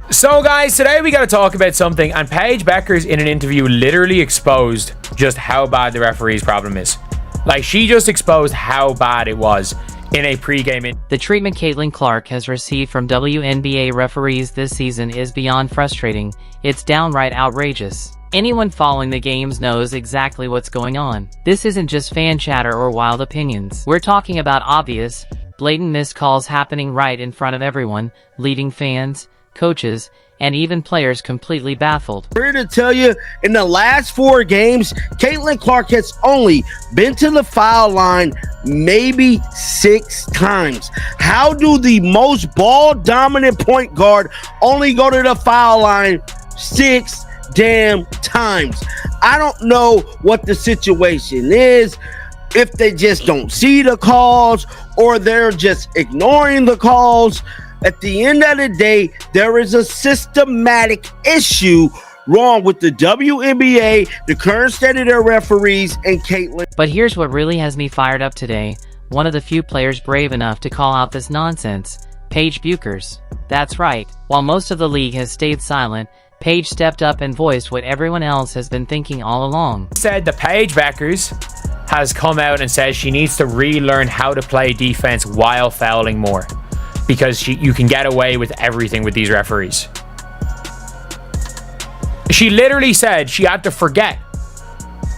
So guys, today we got to talk about something, and Paige Bueckers in an interview literally exposed just how bad the referee's problem is. Like, she just exposed how bad it was in a pre-game. The treatment Caitlin Clark has received from WNBA referees this season is beyond frustrating. It's downright outrageous. Anyone following the games knows exactly what's going on. This isn't just fan chatter or wild opinions. We're talking about obvious, blatant missed calls happening right in front of everyone, leading fans, coaches, and even players completely baffled. I'm here to tell you, in the last 4 games, Caitlin Clark has only been to the foul line maybe 6 times. How do the most ball-dominant point guard only go to the foul line 6 damn times? I don't know what the situation is, if they just don't see the calls or they're just ignoring the calls. At the end of the day, there is a systematic issue wrong with the WNBA, the current state of their referees, and Caitlin. But here's what really has me fired up today. One of the few players brave enough to call out this nonsense, Paige Bueckers. That's right. While most of the league has stayed silent, Paige stepped up and voiced what everyone else has been thinking all along. Said that Paige Bueckers has come out and says she needs to relearn how to play defense while fouling more, because you can get away with everything with these referees. She literally said she had to forget.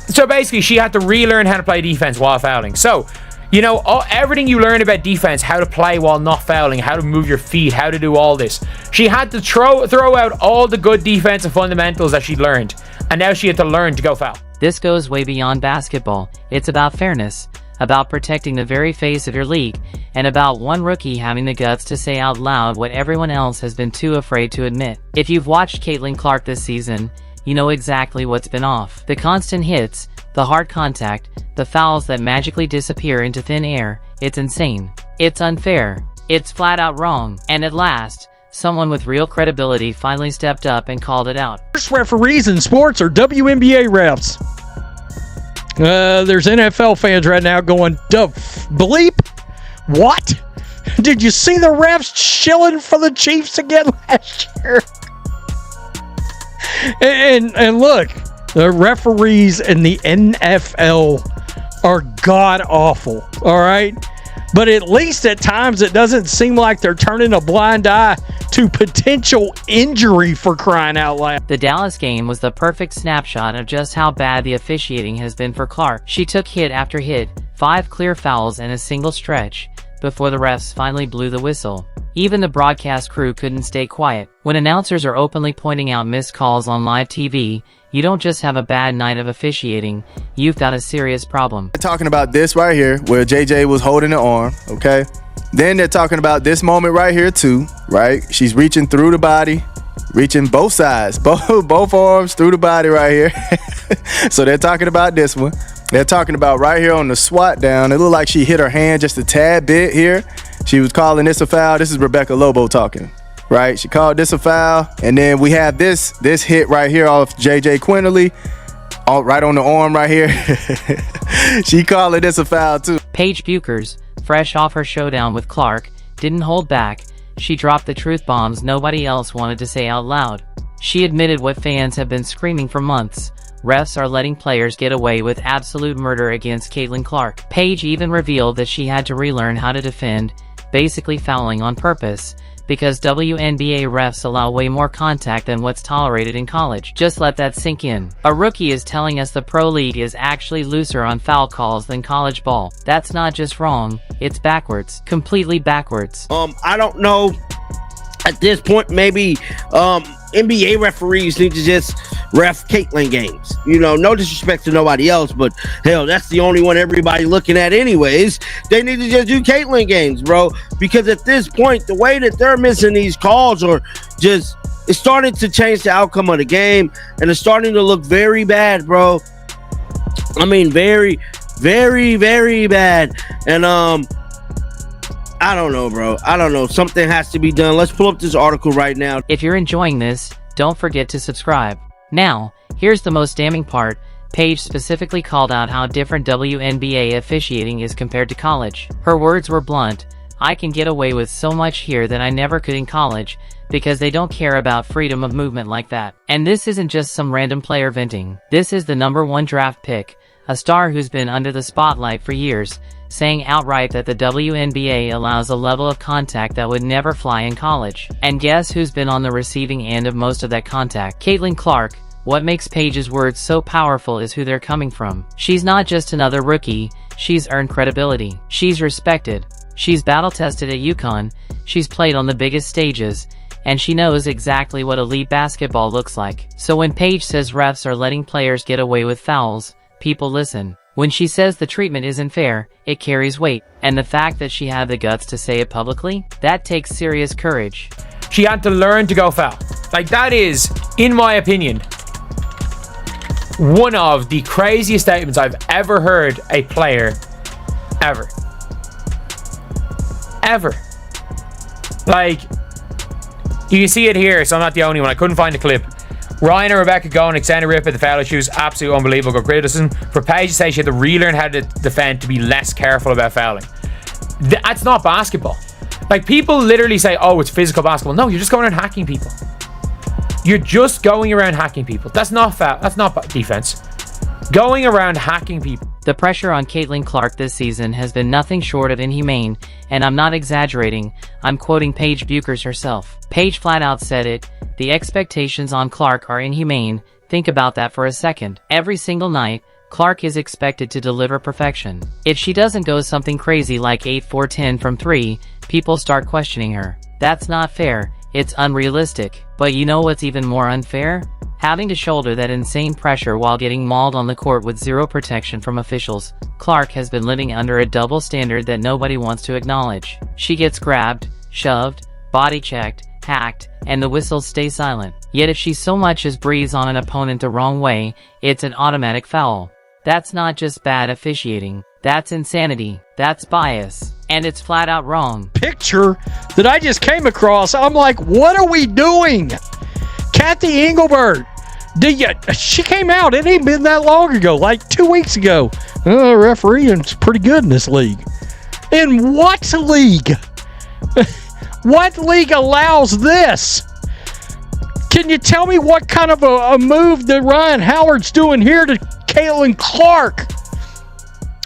So basically, she had to relearn how to play defense while fouling. So, you know, everything you learn about defense, how to play while not fouling, how to move your feet, how to do all this, she had to throw out all the good defensive fundamentals that she learned. And now she had to learn to go foul. This goes way beyond basketball. It's about fairness, about protecting the very face of your league, and about one rookie having the guts to say out loud what everyone else has been too afraid to admit. If you've watched Caitlin Clark this season, you know exactly what's been off. The constant hits, the hard contact, the fouls that magically disappear into thin air. It's insane. It's unfair. It's flat out wrong. And at last, someone with real credibility finally stepped up and called it out. Worst referees in sports are WNBA refs. There's NFL fans right now going, bleep? What? Did you see the refs chilling for the Chiefs again last year? And look, the referees in the NFL are god-awful, all right? But at least at times it doesn't seem like they're turning a blind eye to potential injury, for crying out loud. The Dallas game was the perfect snapshot of just how bad the officiating has been for Clark. She took hit after hit, 5 clear fouls in a single stretch, before the refs finally blew the whistle. Even the broadcast crew couldn't stay quiet. When announcers are openly pointing out missed calls on live TV, you don't just have a bad night of officiating, you've got a serious problem. They're talking about this right here, where JJ was holding the arm, okay? Then they're talking about this moment right here too, right? She's reaching through the body, reaching both sides, both arms through the body right here. So they're talking about this one. They're talking about right here on the swat down. It looked like she hit her hand just a tad bit here. She was calling this a foul. This is Rebecca Lobo talking, right? She called this a foul. And then we have this hit right here off JJ Quinterly, right on the arm right here. She calling this a foul too. Paige Bueckers, fresh off her showdown with Clark, didn't hold back. She dropped the truth bombs nobody else wanted to say out loud. She admitted what fans have been screaming for months. Refs are letting players get away with absolute murder against Caitlin Clark. Paige even revealed that she had to relearn how to defend, basically fouling on purpose, because WNBA refs allow way more contact than what's tolerated in college. Just let that sink in. A rookie is telling us the pro league is actually looser on foul calls than college ball. That's not just wrong, it's backwards. Completely backwards. I don't know. At this point, maybe NBA referees need to just ref Caitlin games. You know, no disrespect to nobody else, but hell, that's the only one everybody looking at anyways. They need to just do Caitlin games, bro, because at this point, the way that they're missing these calls are just, it's starting to change the outcome of the game, and it's starting to look very bad, bro. I mean, very, very, very bad. And I don't know, bro. I don't know. Something has to be done. Let's pull up this article right now. If you're enjoying this, don't forget to subscribe. Now, here's the most damning part. Paige specifically called out how different WNBA officiating is compared to college. Her words were blunt. "I can get away with so much here that I never could in college. because they don't care about freedom of movement like that. And this isn't just some random player venting. This is the #1 draft pick, a star who's been under the spotlight for years, saying outright that the WNBA allows a level of contact that would never fly in college. And guess who's been on the receiving end of most of that contact? Caitlin Clark. What makes Paige's words so powerful is who they're coming from. She's not just another rookie, she's earned credibility. She's respected. She's battle-tested at UConn, she's played on the biggest stages, and she knows exactly what elite basketball looks like. So when Paige says refs are letting players get away with fouls, people listen. When she says the treatment isn't fair, it carries weight. And the fact that she had the guts to say it publicly, that takes serious courage. She had to learn to go foul. Like, that is, in my opinion, one of the craziest statements I've ever heard a player ever. Like, you can see it here, so I'm not the only one. I couldn't find the clip. Ryan and Rebecca go and extend a rip at the foul issue. Absolutely unbelievable. Good criticism. For Paige to say she had to relearn how to defend, to be less careful about fouling. That's not basketball. Like, people literally say, oh, it's physical basketball. No, you're just going around hacking people. You're just going around hacking people. That's not foul. That's not defense. Going around hacking people. The pressure on Caitlin Clark this season has been nothing short of inhumane, and I'm not exaggerating. I'm quoting Paige Bueckers herself. Paige flat out said it. The expectations on Clark are inhumane. Think about that for a second. Every single night, Clark is expected to deliver perfection. If she doesn't go something crazy like 8-4-10 from 3, people start questioning her. That's not fair. It's unrealistic. But you know what's even more unfair? Having to shoulder that insane pressure while getting mauled on the court with zero protection from officials. Clark has been living under a double standard that nobody wants to acknowledge. She gets grabbed, shoved, body checked, hacked, and the whistles stay silent. Yet if she so much as breathes on an opponent the wrong way, it's an automatic foul. That's not just bad officiating. That's insanity. That's bias. And it's flat out wrong. Picture that I just came across, I'm like, what are we doing? Kathy Engelbert, she came out, it ain't been that long ago, like 2 weeks ago. Refereeing's pretty good in this league. In what league? What league allows this? Can you tell me what kind of a move that Ryan Howard's doing here to Caitlin Clark?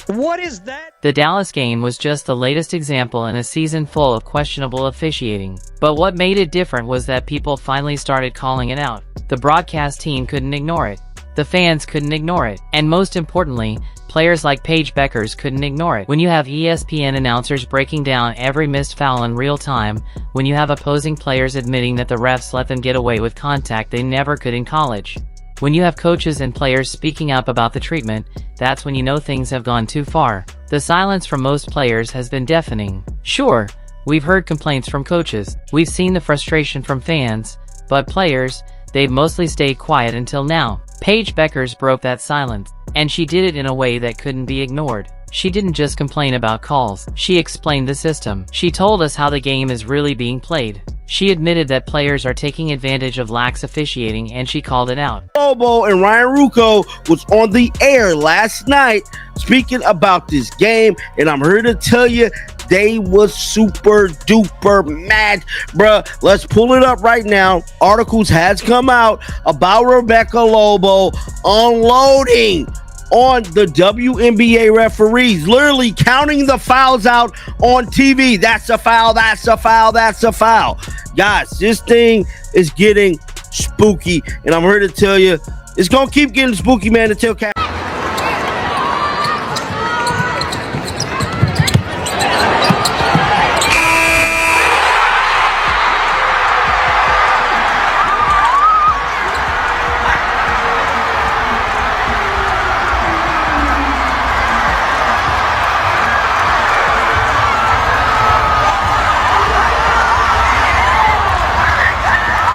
What is that? The Dallas game was just the latest example in a season full of questionable officiating. But what made it different was that people finally started calling it out. The broadcast team couldn't ignore it. The fans couldn't ignore it. And most importantly, players like Paige Bueckers couldn't ignore it. When you have ESPN announcers breaking down every missed foul in real time, when you have opposing players admitting that the refs let them get away with contact they never could in college, when you have coaches and players speaking up about the treatment, that's when you know things have gone too far. The silence from most players has been deafening. Sure, we've heard complaints from coaches, we've seen the frustration from fans, but players, they've mostly stayed quiet until now. Paige Bueckers broke that silence, and she did it in a way that couldn't be ignored. She didn't just complain about calls, she explained the system. She told us how the game is really being played. She admitted that players are taking advantage of lax officiating, and she called it out. Bobo and Ryan Ruocco was on the air last night speaking about this game, and I'm here to tell you they was super duper mad, bruh. Let's pull it up right now. Articles has come out about Rebecca Lobo unloading on the WNBA referees, literally counting the fouls out on TV. That's a foul, that's a foul, that's a foul. Guys, this thing is getting spooky, and I'm here to tell you, it's going to keep getting spooky, man, until